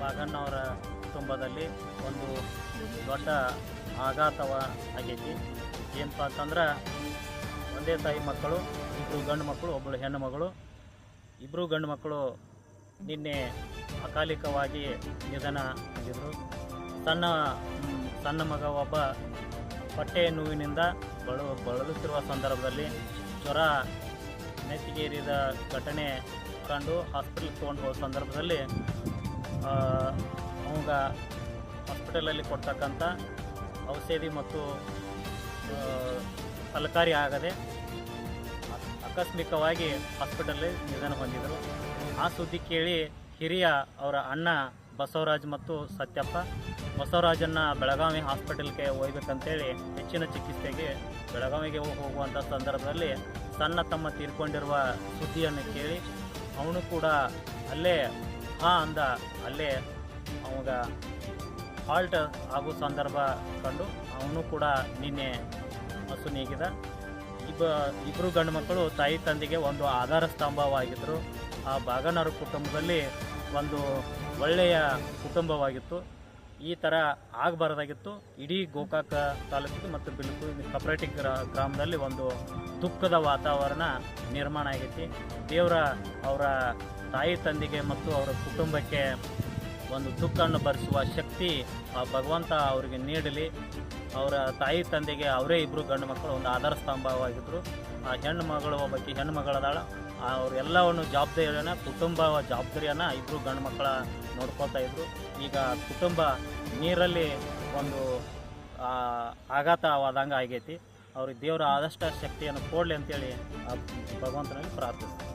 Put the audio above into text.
ಬಾಗಣ್ಣವರ ಕುಟುಂಬದಲ್ಲಿ ಒಂದು ದೊಡ್ಡ ಆಘಾತವ ಆಗೈತಿ. ಏನಪ್ಪ ಅಂತಂದ್ರೆ ಒಂದೇ ತಾಯಿ ಮಕ್ಕಳು, ಇಬ್ಬರು ಗಂಡು ಮಕ್ಕಳು, ಒಬ್ಬಳು ಹೆಣ್ಣು ಮಗಳು. ಇಬ್ಬರು ಗಂಡು ಮಕ್ಕಳು ನಿನ್ನೆ ಅಕಾಲಿಕವಾಗಿ ನಿಧನ ಹೊಂದಿದ್ರು. ಸಣ್ಣ ಮಗ ಒಬ್ಬ ಹೊಟ್ಟೆ ನೋವಿನಿಂದ ಬಳಲುತ್ತಿರುವ ಸಂದರ್ಭದಲ್ಲಿ ಜ್ವರ ನೆತ್ತಿಗೇರಿದ ಘಟನೆ ಕಂಡು ಹಾಸ್ಪಿಟಲ್ಗೆ ತೊಗೊಂಡು ಹೋಗೋ ಸಂದರ್ಭದಲ್ಲಿ ಅವಾಗ ಹಾಸ್ಪಿಟಲಲ್ಲಿ ಕೊಡ್ತಕ್ಕಂಥ ಔಷಧಿ ಮತ್ತು ಫಲಕಾರಿ ಆಗದೆ ಆಕಸ್ಮಿಕವಾಗಿ ಹಾಸ್ಪಿಟಲಲ್ಲಿ ನಿಧನ ಹೊಂದಿದರು. ಆ ಸುದ್ದಿ ಕೇಳಿ ಹಿರಿಯ ಅವರ ಅಣ್ಣ ಬಸವರಾಜ್ ಮತ್ತು ಸತ್ಯಪ್ಪ ಬಸವರಾಜನ್ನು ಬೆಳಗಾವಿ ಹಾಸ್ಪಿಟಲ್ಗೆ ಒಯ್ಬೇಕಂತೇಳಿ ಹೆಚ್ಚಿನ ಚಿಕಿತ್ಸೆಗೆ ಬೆಳಗಾವಿಗೆ ಹೋಗುವಂಥ ಸಂದರ್ಭದಲ್ಲಿ ಸಣ್ಣ ತಮ್ಮ ತೀರ್ಕೊಂಡಿರುವ ಸುದ್ದಿಯನ್ನು ಕೇಳಿ ಅವನು ಕೂಡ ಅಲ್ಲೇ ಅಂದ ಅಲ್ಲೇ ಅವಾಗ ಹಾಲ್ಟ್ ಆಗೋ ಸಂದರ್ಭ ಕಂಡು ಅವನು ಕೂಡ ನಿನ್ನೆ ಹಸು ನೀಗಿದ. ಇಬ್ಬರು ಗಂಡು ಮಕ್ಕಳು ತಾಯಿ ತಂದೆಗೆ ಒಂದು ಆಧಾರ ಸ್ತಂಭವಾಗಿದ್ದರು. ಆ ಬಾಗಣ್ಣವರ ಕುಟುಂಬದಲ್ಲಿ ಒಂದು ಒಳ್ಳೆಯ ಕುಟುಂಬವಾಗಿತ್ತು. ಈ ಥರ ಆಗಬಾರ್ದಾಗಿತ್ತು. ಇಡೀ ಗೋಕಾಕ ತಾಲೂಕಿಗೆ ಮತ್ತು ಬಿಲ್ಕು ಕಪ್ರೇಟಿ ಗ್ರಾಮದಲ್ಲಿ ಒಂದು ದುಃಖದ ವಾತಾವರಣ ನಿರ್ಮಾಣ ಆಗೈತಿ. ಅವರ ತಾಯಿ ತಂದೆಗೆ ಮತ್ತು ಅವರ ಕುಟುಂಬಕ್ಕೆ ಒಂದು ದುಃಖವನ್ನು ಭರಿಸುವ ಶಕ್ತಿ ಆ ಭಗವಂತ ಅವರಿಗೆ ನೀಡಲಿ. ಅವರ ತಾಯಿ ತಂದೆಗೆ ಅವರೇ ಇಬ್ಬರು ಗಂಡು ಮಕ್ಕಳು ಒಂದು ಆಧಾರ ಸ್ತಂಭವಾಗಿದ್ದರು. ಆ ಹೆಣ್ಣು ಮಗಳದಾಳ ಅವರೆಲ್ಲವನ್ನು ಕುಟುಂಬ ಜವಾಬ್ದಾರಿಯನ್ನು ಇಬ್ಬರು ಗಂಡು ಮಕ್ಕಳ ನೋಡ್ಕೊಳ್ತಾ ಇದ್ರು. ಈಗ ಕುಟುಂಬ ನೀರಲ್ಲಿ ಒಂದು ಆಘಾತವಾದಂಗೆ ಆಗೈತಿ. ಅವ್ರಿಗೆ ದೇವರ ಆದಷ್ಟು ಶಕ್ತಿಯನ್ನು ಕೊಡಲಿ ಅಂತೇಳಿ ಭಗವಂತನಲ್ಲಿ ಪ್ರಾರ್ಥಿಸ್ತಾರೆ.